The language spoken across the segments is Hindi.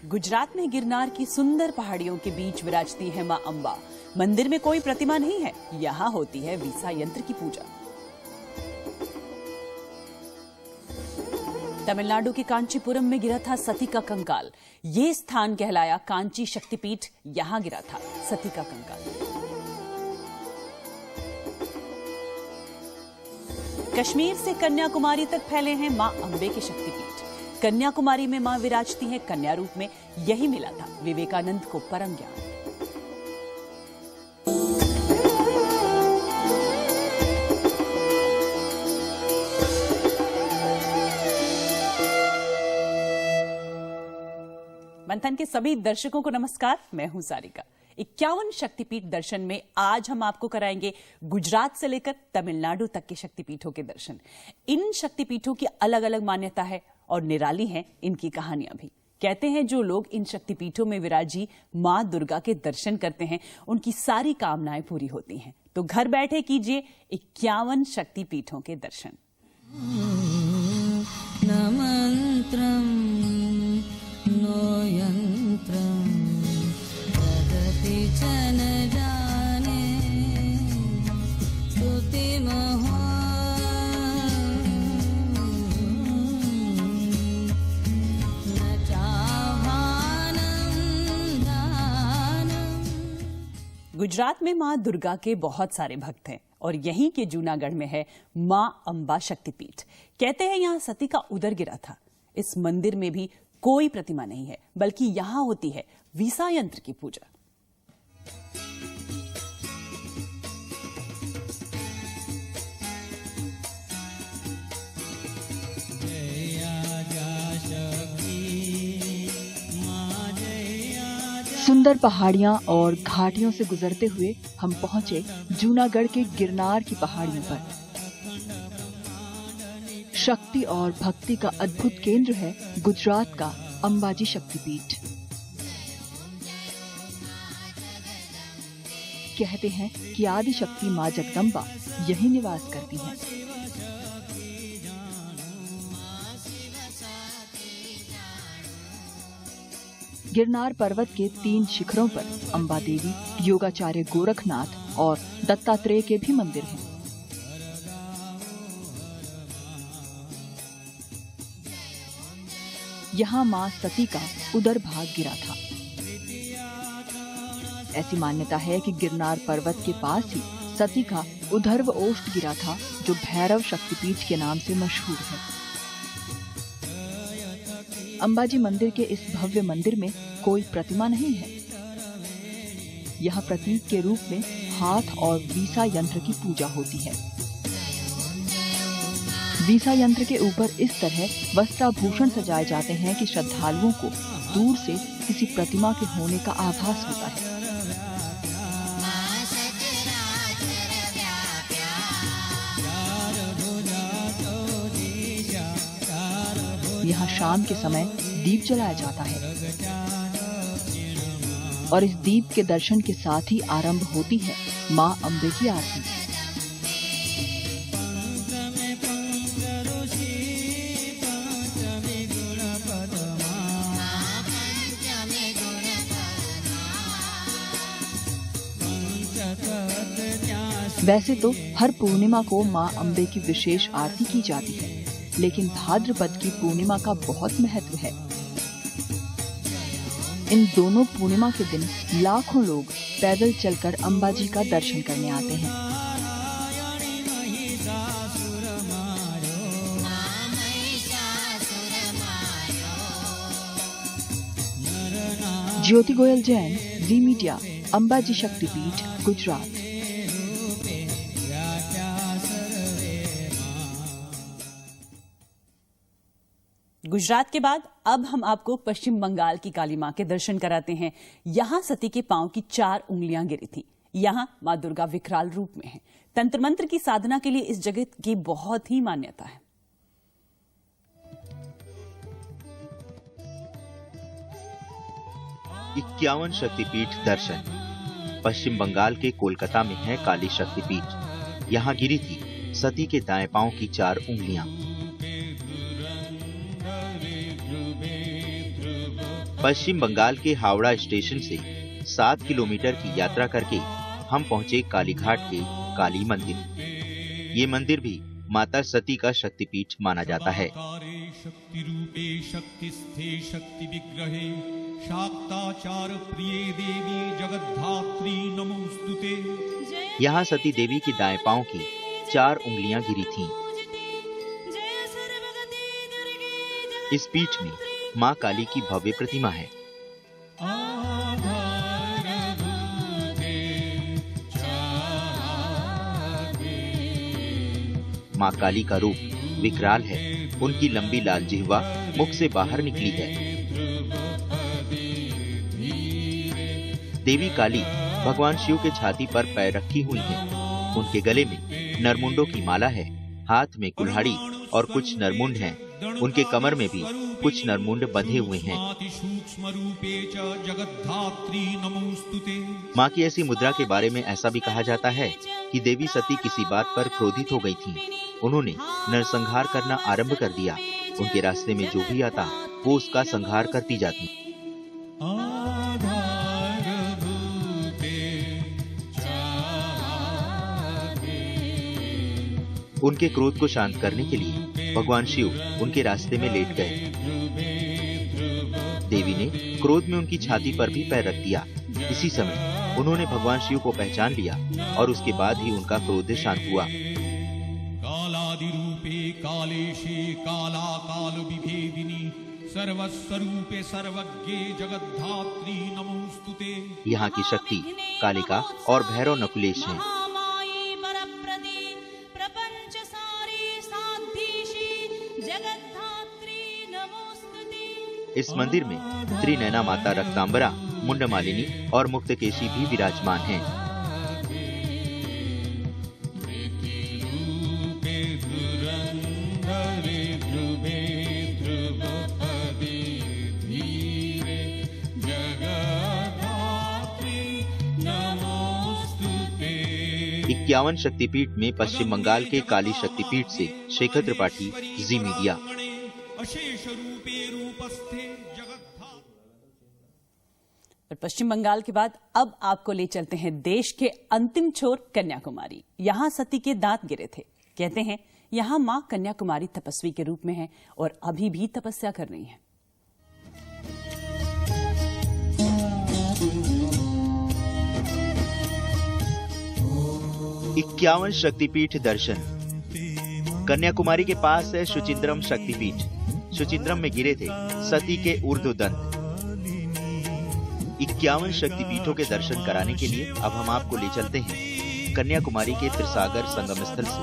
गुजरात में गिरनार की सुंदर पहाड़ियों के बीच विराजती है मां अंबा। मंदिर में कोई प्रतिमा नहीं है, यहाँ होती है वीसा यंत्र की पूजा। तमिलनाडु के कांचीपुरम में गिरा था सती का कंकाल। ये स्थान कहलाया कांची शक्तिपीठ। यहां गिरा था सती का कंकाल। कश्मीर से कन्याकुमारी तक फैले हैं मां अंबे के शक्तिपीठ। कन्याकुमारी में मां विराजती हैं कन्या रूप में। यही मिला था विवेकानंद को परम ज्ञान। मंथन के सभी दर्शकों को नमस्कार, मैं हूं सारिका। 51 शक्तिपीठ दर्शन में आज हम आपको कराएंगे गुजरात से लेकर तमिलनाडु तक के शक्तिपीठों के दर्शन। इन शक्तिपीठों की अलग अलग मान्यता है और निराली हैं इनकी कहानियां भी। कहते हैं जो लोग इन शक्तिपीठों में विराजी मां दुर्गा के दर्शन करते हैं उनकी सारी कामनाएं पूरी होती हैं। तो घर बैठे कीजिए 51 शक्तिपीठों के दर्शन। गुजरात में मां दुर्गा के बहुत सारे भक्त हैं और यहीं के जूनागढ़ में है मां अंबा शक्तिपीठ। कहते हैं यहां सती का उदर गिरा था। इस मंदिर में भी कोई प्रतिमा नहीं है, बल्कि यहां होती है वीसा यंत्र की पूजा। सुंदर पहाड़ियां और घाटियों से गुजरते हुए हम पहुंचे जूनागढ़ के गिरनार की पहाड़ियों पर। शक्ति और भक्ति का अद्भुत केंद्र है गुजरात का अंबाजी शक्तिपीठ। कहते हैं कि आदि शक्ति मां जगदम्बा यहीं निवास करती हैं। गिरनार पर्वत के 3 शिखरों पर अंबा देवी, योगाचार्य गोरखनाथ और दत्तात्रेय के भी मंदिर हैं। यहाँ मां सती का उदर भाग गिरा था। ऐसी मान्यता है कि गिरनार पर्वत के पास ही सती का उधर्व ओष्ठ गिरा था, जो भैरव शक्तिपीठ के नाम से मशहूर है। अंबाजी मंदिर के इस भव्य मंदिर में कोई प्रतिमा नहीं है। यहाँ प्रतीक के रूप में हाथ और वीसा यंत्र की पूजा होती है। वीसा यंत्र के ऊपर इस तरह वस्त्राभूषण सजाए जाते हैं कि श्रद्धालुओं को दूर से किसी प्रतिमा के होने का आभास होता है। यहाँ शाम के समय दीप जलाया जाता है और इस दीप के दर्शन के साथ ही आरंभ होती है मां अंबे की आरती। वैसे तो हर पूर्णिमा को मां अंबे की विशेष आरती की जाती है, लेकिन भाद्रपद की पूर्णिमा का बहुत महत्व है। इन दोनों पूर्णिमा के दिन लाखों लोग पैदल चलकर अंबाजी का दर्शन करने आते हैं। ज्योति गोयल जैन, जी मीडिया, अंबाजी शक्तिपीठ, गुजरात। गुजरात के बाद अब हम आपको पश्चिम बंगाल की काली मां के दर्शन कराते हैं। यहां सती के पांव की 4 उंगलियां गिरी थी। यहां मां दुर्गा विकराल रूप में है। तंत्र मंत्र की साधना के लिए इस जगह की बहुत ही मान्यता है। इक्यावन शक्तिपीठ दर्शन। पश्चिम बंगाल के कोलकाता में है काली शक्तिपीठ। यहाँ गिरी थी सती के दाएं पांव की 4 उंगलियां। पश्चिम बंगाल के हावड़ा स्टेशन से 7 किलोमीटर की यात्रा करके हम पहुंचे कालीघाट के काली मंदिर। ये मंदिर भी माता सती का शक्तिपीठ माना जाता है। शक्ति रूपे शक्तिस्थे शक्ति विग्रहे शाक्ताचार प्रिये देवी जगद्धात्री नमोस्तुते। यहाँ सती देवी की दाएं पांव की 4 उंगलियां गिरी थीं। इस पीठ में मां काली की भव्य प्रतिमा है। मां काली का रूप विकराल है। उनकी लंबी लाल जिह्वा मुख से बाहर निकली है। देवी काली भगवान शिव के छाती पर पैर रखी हुई हैं। उनके गले में नरमुंडों की माला है। हाथ में कुल्हाड़ी और कुछ नरमुंड हैं। उनके कमर में भी कुछ नरमुंड बंधे हुए हैं। मां की ऐसी मुद्रा के बारे में ऐसा भी कहा जाता है कि देवी सती किसी बात पर क्रोधित हो गई थीं। उन्होंने नरसंहार करना आरंभ कर दिया। उनके रास्ते में जो भी आता वो उसका संहार करती जाती। उनके क्रोध को शांत करने के लिए भगवान शिव उनके रास्ते में लेट गए। देवी ने क्रोध में उनकी छाती पर भी पैर रख दिया। इसी समय उन्होंने भगवान शिव को पहचान लिया और उसके बाद ही उनका क्रोध शांत हुआ। कालादिरूपे कालेशे काला काल विभेदिनी सर्वस्वरूपे सर्वज्ञे जगद्धात्री नमोस्तुते। यहाँ की शक्ति कालिका और भैरव नकुलेश हैं। इस मंदिर में त्रिनयना माता रक्तांबरा, मुंडमालिनी और मुक्तकेशी भी विराजमान हैं। इक्यावन शक्तिपीठ में पश्चिम बंगाल के काली शक्तिपीठ से शेखर त्रिपाठी, जी मीडिया। और पश्चिम बंगाल के बाद अब आपको ले चलते हैं देश के अंतिम छोर कन्याकुमारी। यहाँ सती के दांत गिरे थे। कहते हैं यहाँ मां कन्याकुमारी तपस्वी के रूप में है और अभी भी तपस्या कर रही है। इक्यावन शक्तिपीठ दर्शन। कन्याकुमारी के पास है शुचिंद्रम शक्तिपीठ। शुचिंद्रम में गिरे थे सती के ऊर्ध्वदंत। 51 शक्तिपीठों के दर्शन कराने के लिए अब हम आपको ले चलते हैं कन्याकुमारी के त्रिसागर संगम स्थल से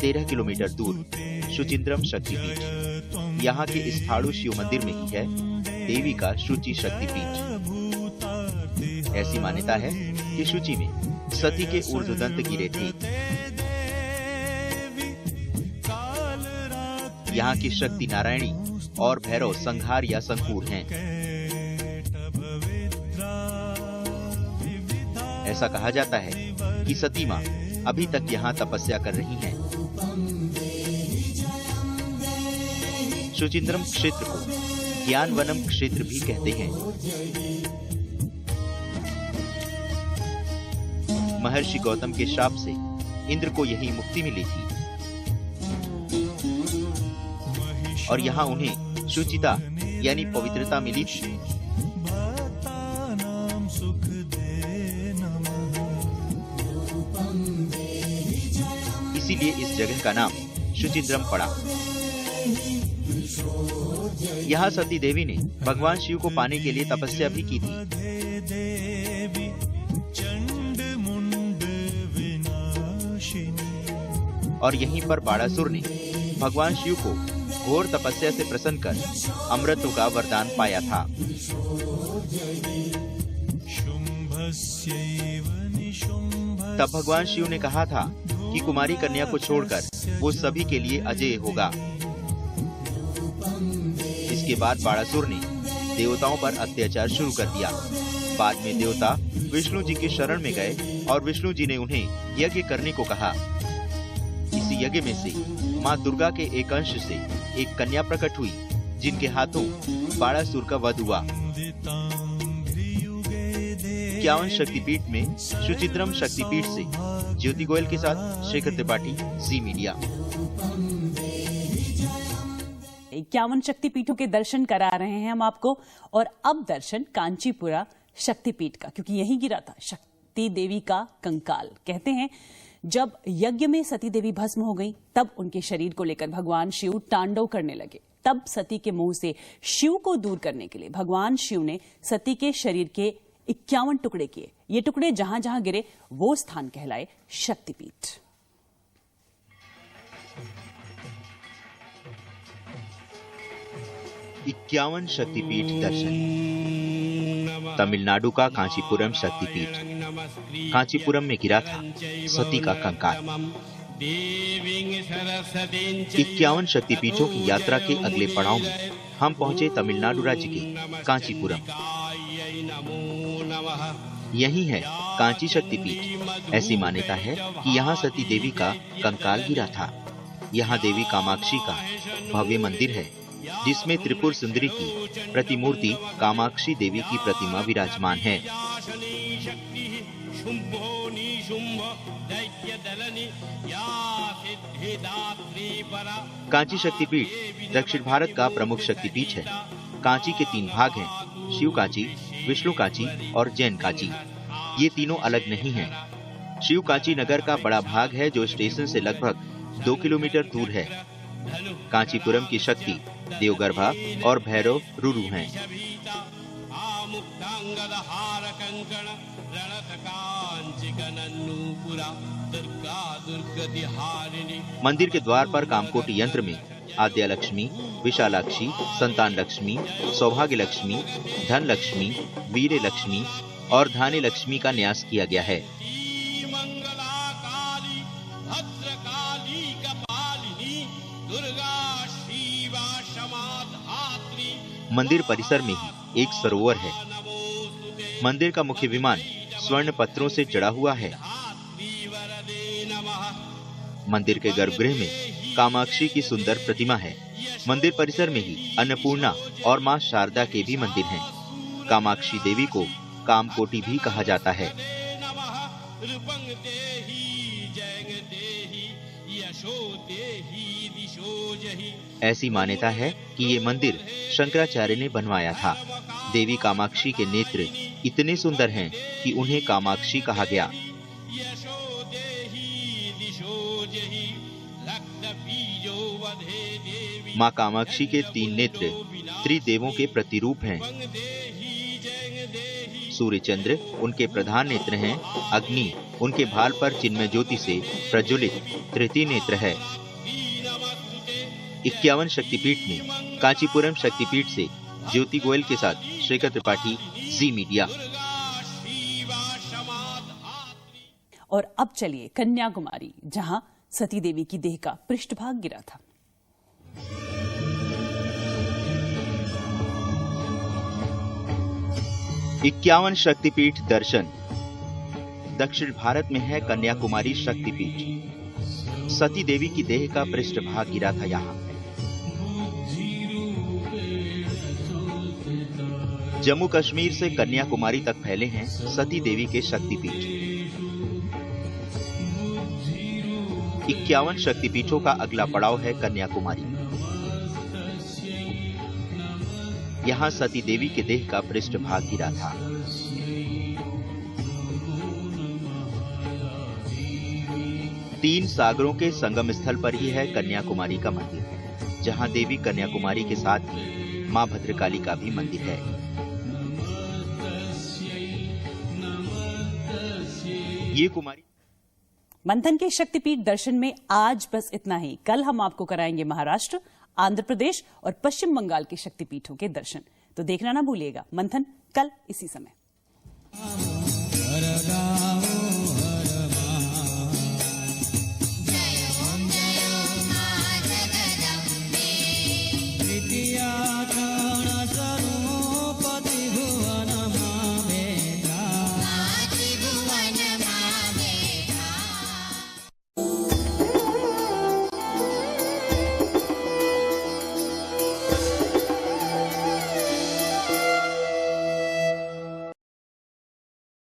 13 किलोमीटर दूर शुचिंद्रम शक्तिपीठ। यहाँ के इस ठाड़ू शिव मंदिर में ही है देवी का शुचि शक्तिपीठ। ऐसी मान्यता है कि शुचि में सती के ऊर्ध्वदंत गिरे थे। यहाँ की शक्ति नारायणी और भैरव संहार या संकूर हैं। ऐसा कहा जाता है कि सती मां अभी तक यहाँ तपस्या कर रही हैं। शुचिंद्रम क्षेत्र को ज्ञानवनम क्षेत्र भी कहते हैं। महर्षि गौतम के शाप से इंद्र को यही मुक्ति मिली थी और यहाँ उन्हें शुचिता यानी पवित्रता मिली थी। इसीलिए इस जगह का नाम शुचिंद्रम पड़ा। यहाँ सती देवी ने भगवान शिव को पाने के लिए तपस्या भी की थी। और यहीं पर बाणासुर ने भगवान शिव को घोर तपस्या से प्रसन्न कर अमृत का वरदान पाया था। तब भगवान शिव ने कहा था कि कुमारी कन्या को छोड़कर वो सभी के लिए अजेय होगा। इसके बाद बाणासुर ने देवताओं पर अत्याचार शुरू कर दिया। बाद में देवता विष्णु जी के शरण में गए और विष्णु जी ने उन्हें यज्ञ करने को कहा। इसी यज्ञ में से माँ दुर्गा के एक अंश से एक कन्या प्रकट हुई जिनके हाथों बाणासुर का वध हुआ। 51 शक्तिपीठ में सुचिंद्रम शक्तिपीठ से ज्योति गोयल के साथ शेखर त्रिपाठी, जी मीडिया। 51 शक्तिपीठों के दर्शन करा रहे हैं हम आपको, और अब दर्शन कांचीपुरा शक्तिपीठ का, क्योंकि यहीं गिरा था शक्ति देवी का कंकाल। कहते हैं जब यज्ञ में सती देवी भस्म हो गई, तब उनके शरीर को लेकर भगवान शिव तांडव करने लगे। तब सती के मुंह से शिव को दूर करने के लिए भगवान शिव ने सती के शरीर के 51 टुकड़े किए। ये टुकड़े जहां जहां गिरे वो स्थान कहलाए शक्तिपीठ। इक्यावन शक्तिपीठ दर्शन। तमिलनाडु का कांचीपुरम शक्तिपीठ। कांचीपुरम में गिरा था सती का कंकाल। 51 शक्तिपीठों की यात्रा के अगले पड़ाव में हम पहुंचे तमिलनाडु राज्य के कांचीपुरम। यही है कांची शक्तिपीठ। ऐसी मान्यता है कि यहाँ सती देवी का कंकाल गिरा था। यहाँ देवी कामाक्षी का भव्य मंदिर है, जिसमें त्रिपुर सुंदरी की प्रतिमूर्ति कामाक्षी देवी की प्रतिमा विराजमान है। कांची शक्तिपीठ दक्षिण भारत का प्रमुख शक्तिपीठ है। कांची के 3 भाग हैं, शिव कांची, विष्णु कांची और जैन कांची। ये तीनों अलग नहीं हैं। शिव कांची नगर का बड़ा भाग है, जो स्टेशन से लगभग 2 किलोमीटर दूर है। कांचीपुरम की शक्ति देवगर्भा और भैरव रुरु हैं। मंदिर के द्वार पर कामकोटि यंत्र में आद्या लक्ष्मी, विशालाक्षी, संतान लक्ष्मी, सौभाग्य लक्ष्मी, धन लक्ष्मी, वीर लक्ष्मी और धान्य लक्ष्मी का न्यास किया गया है। मंदिर परिसर में ही एक सरोवर है। मंदिर का मुख्य विमान स्वर्ण पत्रों से जड़ा हुआ है। मंदिर के गर्भगृह में कामाक्षी की सुंदर प्रतिमा है। मंदिर परिसर में ही अन्नपूर्णा और मां शारदा के भी मंदिर हैं। कामाक्षी देवी को कामकोटि भी कहा जाता है। ऐसी मान्यता है कि ये मंदिर शंकराचार्य ने बनवाया था। देवी कामाक्षी के नेत्र इतने सुंदर हैं कि उन्हें कामाक्षी कहा गया। मां कामाक्षी के 3 नेत्र त्रिदेवों के प्रतिरूप हैं। सूर्य चंद्र उनके प्रधान नेत्र हैं। अग्नि उनके भाल पर चिन्मय ज्योति से प्रज्वलित तृतीय नेत्र है। 51 शक्तिपीठ में कांचीपुरम शक्तिपीठ से ज्योति गोयल के साथ शेखर त्रिपाठी, जी मीडिया। और अब चलिए कन्याकुमारी, जहां सती देवी की देह का पृष्ठभाग गिरा था। इक्यावन शक्तिपीठ दर्शन। दक्षिण भारत में है कन्याकुमारी शक्तिपीठ। सती देवी की देह का पृष्ठभाग गिरा था यहाँ। जम्मू कश्मीर से कन्याकुमारी तक फैले हैं सती देवी के शक्तिपीठ। 51 शक्तिपीठों का अगला पड़ाव है कन्याकुमारी। यहाँ सती देवी के देह का पृष्ठभाग गिरा था। तीन सागरों के संगम स्थल पर ही है कन्याकुमारी का मंदिर, जहाँ देवी कन्याकुमारी के साथ ही मां भद्रकाली का भी मंदिर है। ये कुमारी मंथन के शक्तिपीठ दर्शन में आज बस इतना ही। कल हम आपको कराएंगे महाराष्ट्र, आंध्र प्रदेश और पश्चिम बंगाल के शक्तिपीठों के दर्शन। तो देखना ना भूलिएगा मंथन कल इसी समय।